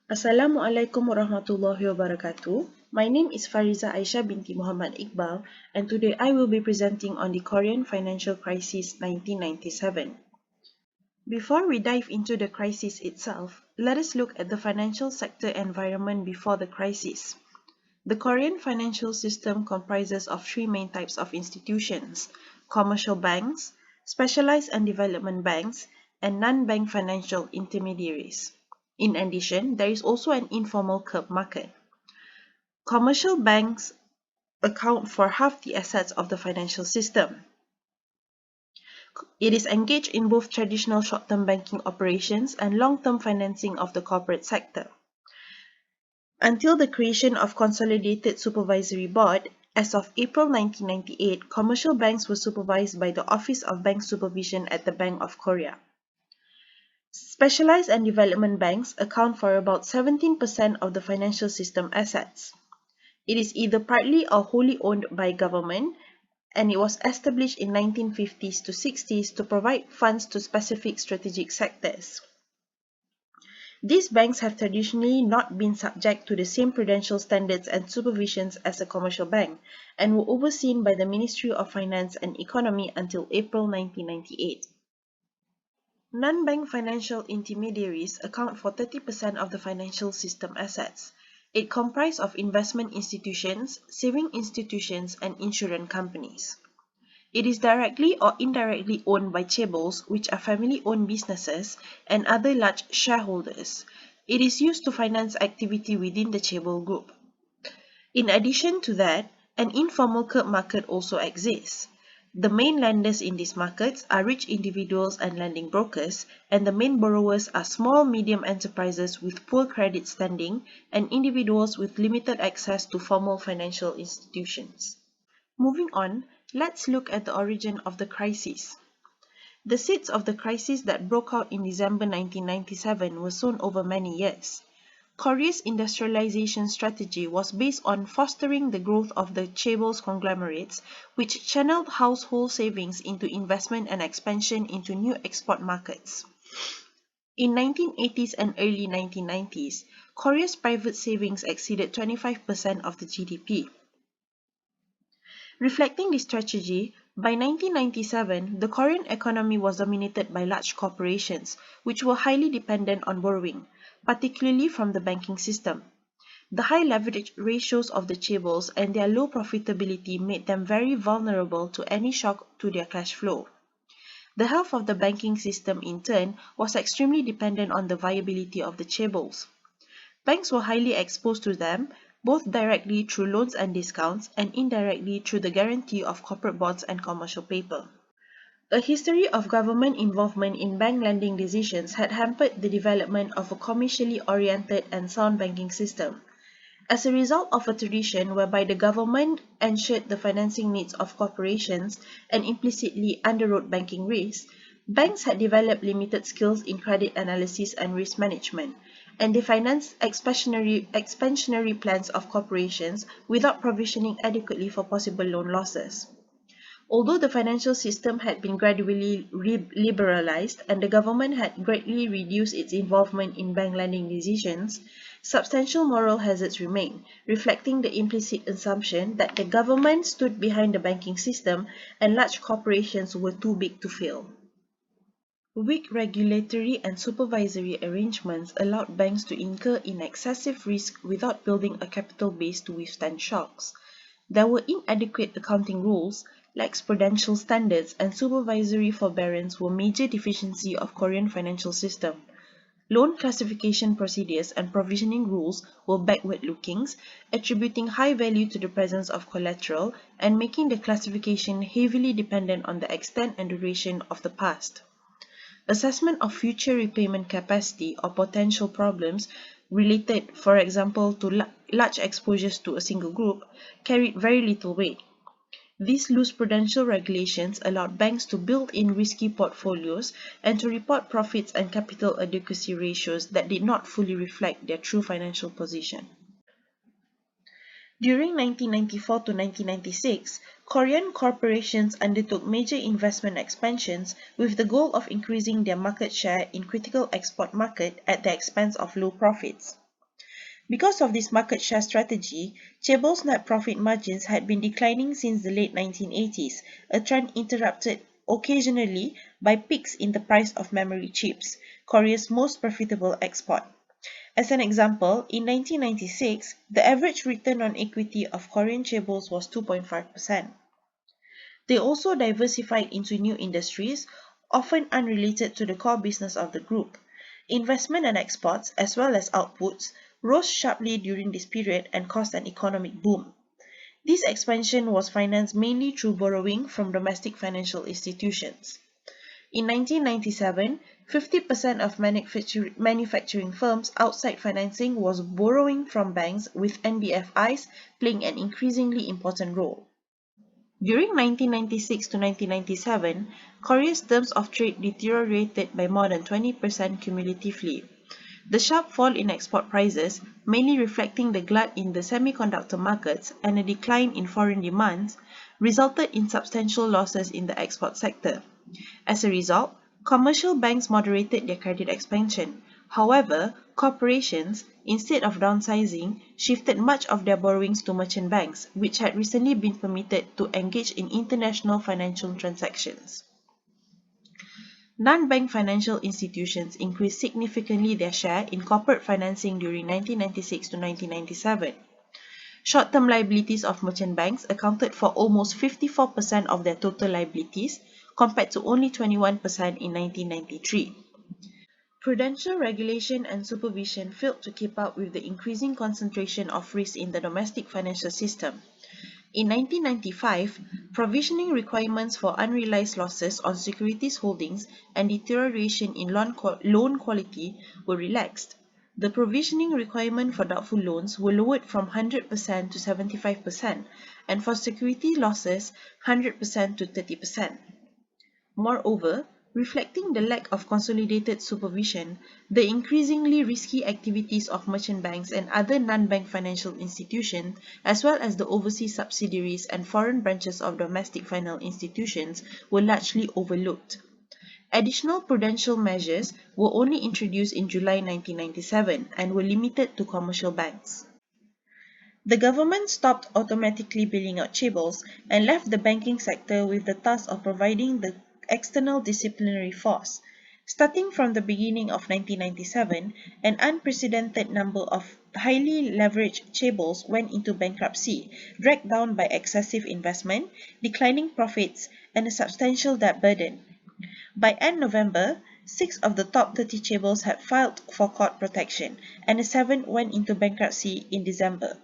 Assalamualaikum warahmatullahi wabarakatuh. My name is Fariza Aisyah binti Muhammad Iqbal, and today I will be presenting on the Korean financial crisis 1997. Before we dive into the crisis itself, let us look at the financial sector environment before the crisis. The Korean financial system comprises of three main types of institutions: commercial banks, specialized and development banks, and non-bank financial intermediaries. In addition, there is also an informal curb market. Commercial banks account for half the assets of the financial system. It is engaged in both traditional short-term banking operations and long-term financing of the corporate sector. Until the creation of Consolidated Supervisory Board, as of April 1998, commercial banks were supervised by the Office of Bank Supervision at the Bank of Korea. Specialized and development banks account for about 17% of the financial system assets. It is either partly or wholly owned by government, and it was established in 1950s to 60s to provide funds to specific strategic sectors. These banks have traditionally not been subject to the same prudential standards and supervisions as a commercial bank, and were overseen by the Ministry of Finance and Economy until April 1998. Non-bank financial intermediaries account for 30% of the financial system assets. It comprises of investment institutions, saving institutions, and insurance companies. It is directly or indirectly owned by chaebols, which are family-owned businesses, and other large shareholders. It is used to finance activity within the chaebol group. In addition to that, an informal curb market also exists. The main lenders in these markets are rich individuals and lending brokers, and the main borrowers are small-medium enterprises with poor credit standing and individuals with limited access to formal financial institutions. Moving on, let's look at the origin of the crisis. The seeds of the crisis that broke out in December 1997 were sown over many years. Korea's industrialization strategy was based on fostering the growth of the chaebols conglomerates, which channeled household savings into investment and expansion into new export markets. In 1980s and early 1990s, Korea's private savings exceeded 25% of the GDP. Reflecting this strategy, by 1997, the Korean economy was dominated by large corporations, which were highly dependent on borrowing, particularly from the banking system. The high leverage ratios of the chaebols and their low profitability made them very vulnerable to any shock to their cash flow. The health of the banking system, in turn, was extremely dependent on the viability of the chaebols. Banks were highly exposed to them, both directly through loans and discounts and indirectly through the guarantee of corporate bonds and commercial paper. A history of government involvement in bank lending decisions had hampered the development of a commercially oriented and sound banking system. As a result of a tradition whereby the government ensured the financing needs of corporations and implicitly underwrote banking risks, banks had developed limited skills in credit analysis and risk management, and they financed expansionary plans of corporations without provisioning adequately for possible loan losses. Although the financial system had been gradually liberalized and the government had greatly reduced its involvement in bank lending decisions, substantial moral hazards remain, reflecting the implicit assumption that the government stood behind the banking system and large corporations were too big to fail. Weak regulatory and supervisory arrangements allowed banks to incur in excessive risk without building a capital base to withstand shocks. There were inadequate accounting rules, lax prudential standards, and supervisory forbearance were major deficiencies of Korean financial system. Loan classification procedures and provisioning rules were backward-looking, attributing high value to the presence of collateral and making the classification heavily dependent on the extent and duration of the past. Assessment of future repayment capacity or potential problems related, for example, to large exposures to a single group, carried very little weight. These loose prudential regulations allowed banks to build in risky portfolios and to report profits and capital adequacy ratios that did not fully reflect their true financial position. During 1994 to 1996, Korean corporations undertook major investment expansions with the goal of increasing their market share in critical export market at the expense of low profits. Because of this market share strategy, Chaeble's net profit margins had been declining since the late 1980s, a trend interrupted occasionally by peaks in the price of memory chips, Korea's most profitable export. As an example, in 1996, the average return on equity of Korean chaebols was 2.5%. They also diversified into new industries, often unrelated to the core business of the group. Investment and exports, as well as outputs, rose sharply during this period and caused an economic boom. This expansion was financed mainly through borrowing from domestic financial institutions. In 1997, 50% of manufacturing firms outside financing was borrowing from banks, with NBFIs playing an increasingly important role. During 1996 to 1997, Korea's terms of trade deteriorated by more than 20% cumulatively. The sharp fall in export prices, mainly reflecting the glut in the semiconductor markets and a decline in foreign demands, resulted in substantial losses in the export sector. As a result, commercial banks moderated their credit expansion. However, corporations, instead of downsizing, shifted much of their borrowings to merchant banks, which had recently been permitted to engage in international financial transactions. Non-bank financial institutions increased significantly their share in corporate financing during 1996 to 1997. Short-term liabilities of merchant banks accounted for almost 54% of their total liabilities, compared to only 21% in 1993. Prudential regulation and supervision failed to keep up with the increasing concentration of risk in the domestic financial system. In 1995, provisioning requirements for unrealized losses on securities holdings and deterioration in loan quality were relaxed. The provisioning requirement for doubtful loans were lowered from 100% to 75%, and for security losses, 100% to 30%. Moreover, reflecting the lack of consolidated supervision, the increasingly risky activities of merchant banks and other non-bank financial institutions, as well as the overseas subsidiaries and foreign branches of domestic financial institutions, were largely overlooked. Additional prudential measures were only introduced in July 1997 and were limited to commercial banks. The government stopped automatically billing out chaebols and left the banking sector with the task of providing the external disciplinary force. Starting from the beginning of 1997, an unprecedented number of highly leveraged chaebols went into bankruptcy, dragged down by excessive investment, declining profits, and a substantial debt burden. By end November, 6 of the top 30 chaebols had filed for court protection, and a 7th went into bankruptcy in December.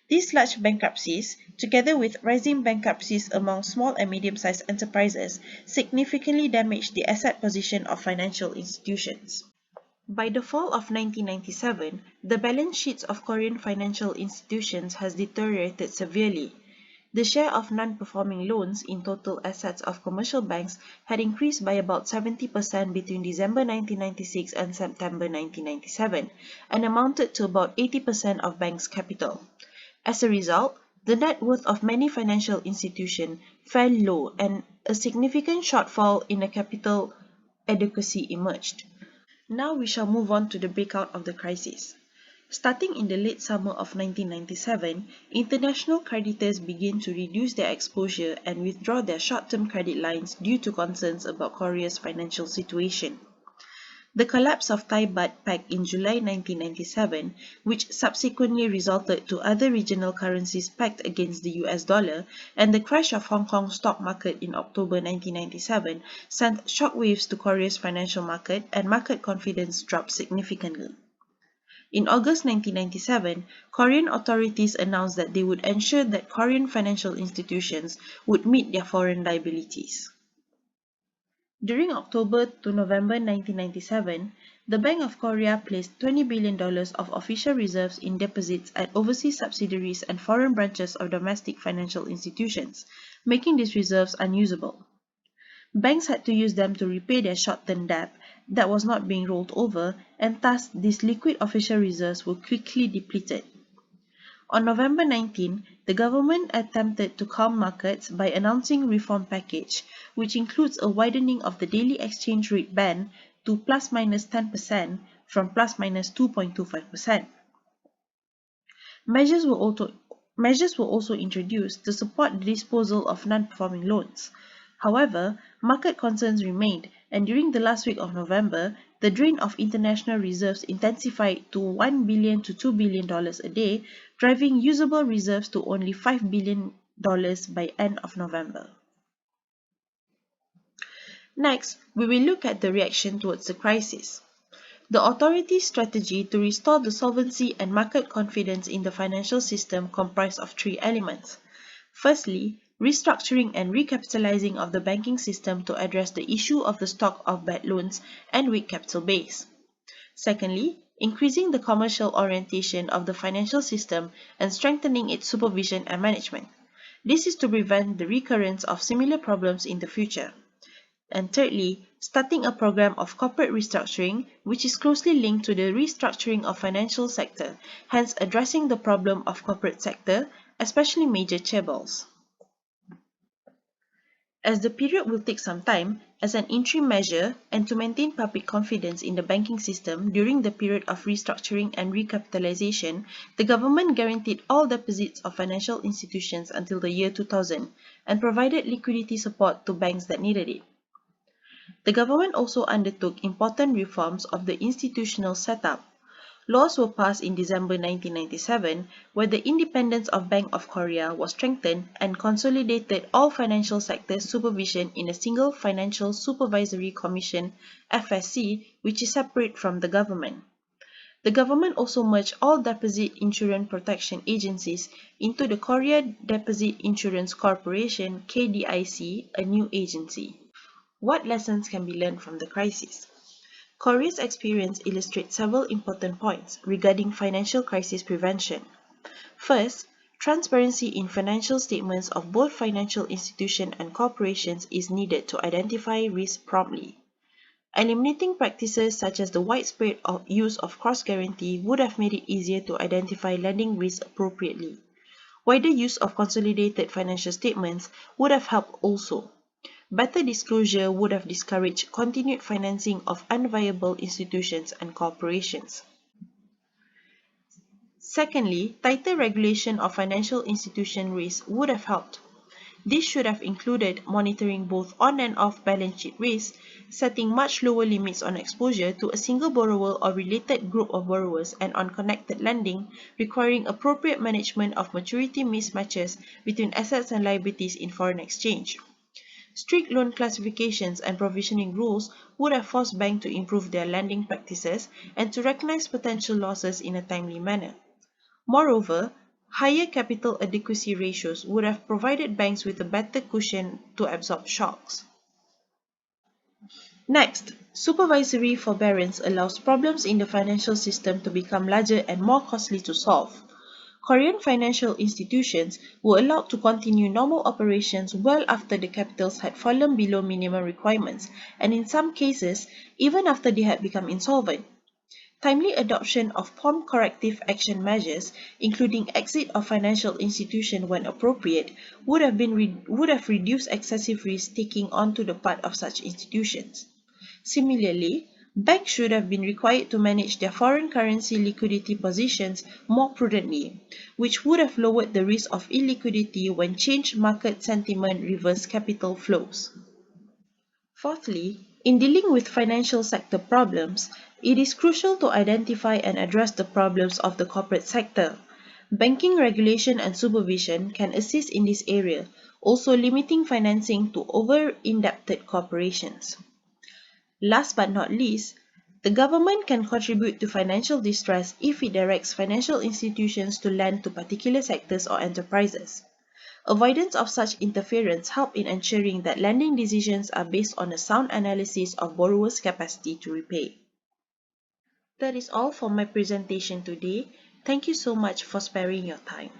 These large bankruptcies, together with rising bankruptcies among small and medium-sized enterprises, significantly damaged the asset position of financial institutions. By the fall of 1997, the balance sheets of Korean financial institutions has deteriorated severely. The share of non-performing loans in total assets of commercial banks had increased by about 70% between December 1996 and September 1997, and amounted to about 80% of banks' capital. As a result, the net worth of many financial institutions fell low and a significant shortfall in the capital adequacy emerged. Now we shall move on to the breakout of the crisis. Starting in the late summer of 1997, international creditors began to reduce their exposure and withdraw their short-term credit lines due to concerns about Korea's financial situation. The collapse of Thai baht peg in July 1997, which subsequently resulted to other regional currencies pegged against the US dollar, and the crash of Hong Kong's stock market in October 1997 sent shockwaves to Korea's financial market, and market confidence dropped significantly. In August 1997, Korean authorities announced that they would ensure that Korean financial institutions would meet their foreign liabilities. During October to November 1997, the Bank of Korea placed $20 billion of official reserves in deposits at overseas subsidiaries and foreign branches of domestic financial institutions, making these reserves unusable. Banks had to use them to repay their short-term debt that was not being rolled over, and thus these liquid official reserves were quickly depleted. On November 19, the government attempted to calm markets by announcing a reform package, which includes a widening of the daily exchange rate band to plus-minus 10% from plus-minus 2.25%. Measures were also introduced to support the disposal of non-performing loans. However, market concerns remained, and during the last week of November, the drain of international reserves intensified to $1 billion to $2 billion a day, driving usable reserves to only $5 billion by end of November. Next, we will look at the reaction towards the crisis. The authorities' strategy to restore the solvency and market confidence in the financial system comprised of three elements. Firstly, restructuring and recapitalizing of the banking system to address the issue of the stock of bad loans and weak capital base. Secondly, increasing the commercial orientation of the financial system and strengthening its supervision and management. This is to prevent the recurrence of similar problems in the future. And thirdly, starting a program of corporate restructuring, which is closely linked to the restructuring of financial sector, hence addressing the problem of corporate sector, especially major chaebols. As the period will take some time, as an interim measure and to maintain public confidence in the banking system during the period of restructuring and recapitalization, the government guaranteed all deposits of financial institutions until the year 2000 and provided liquidity support to banks that needed it. The government also undertook important reforms of the institutional setup. Laws were passed in December 1997, where the independence of Bank of Korea was strengthened and consolidated all financial sector supervision in a single Financial Supervisory Commission (FSC), which is separate from the government. The government also merged all deposit insurance protection agencies into the Korea Deposit Insurance Corporation (KDIC), a new agency. What lessons can be learned from the crisis? Korea's experience illustrates several important points regarding financial crisis prevention. First, transparency in financial statements of both financial institutions and corporations is needed to identify risk promptly. Eliminating practices such as the widespread use of cross-guarantee would have made it easier to identify lending risk appropriately. Wider use of consolidated financial statements would have helped also. Better disclosure would have discouraged continued financing of unviable institutions and corporations. Secondly, tighter regulation of financial institution risk would have helped. This should have included monitoring both on and off balance sheet risk, setting much lower limits on exposure to a single borrower or related group of borrowers and on connected lending, requiring appropriate management of maturity mismatches between assets and liabilities in foreign exchange. Strict loan classifications and provisioning rules would have forced banks to improve their lending practices and to recognize potential losses in a timely manner. Moreover, higher capital adequacy ratios would have provided banks with a better cushion to absorb shocks. Next, supervisory forbearance allows problems in the financial system to become larger and more costly to solve. Korean financial institutions were allowed to continue normal operations well after the capitals had fallen below minimum requirements, and in some cases, even after they had become insolvent. Timely adoption of prompt corrective action measures, including exit of financial institution when appropriate, would have reduced excessive risk taking onto the part of such institutions. Similarly, banks should have been required to manage their foreign currency liquidity positions more prudently, which would have lowered the risk of illiquidity when changed market sentiment reversed capital flows. Fourthly, in dealing with financial sector problems, it is crucial to identify and address the problems of the corporate sector. Banking regulation and supervision can assist in this area, also limiting financing to over-indebted corporations. Last but not least, the government can contribute to financial distress if it directs financial institutions to lend to particular sectors or enterprises. Avoidance of such interference help in ensuring that lending decisions are based on a sound analysis of borrowers' capacity to repay. That is all for my presentation today. Thank you so much for sparing your time.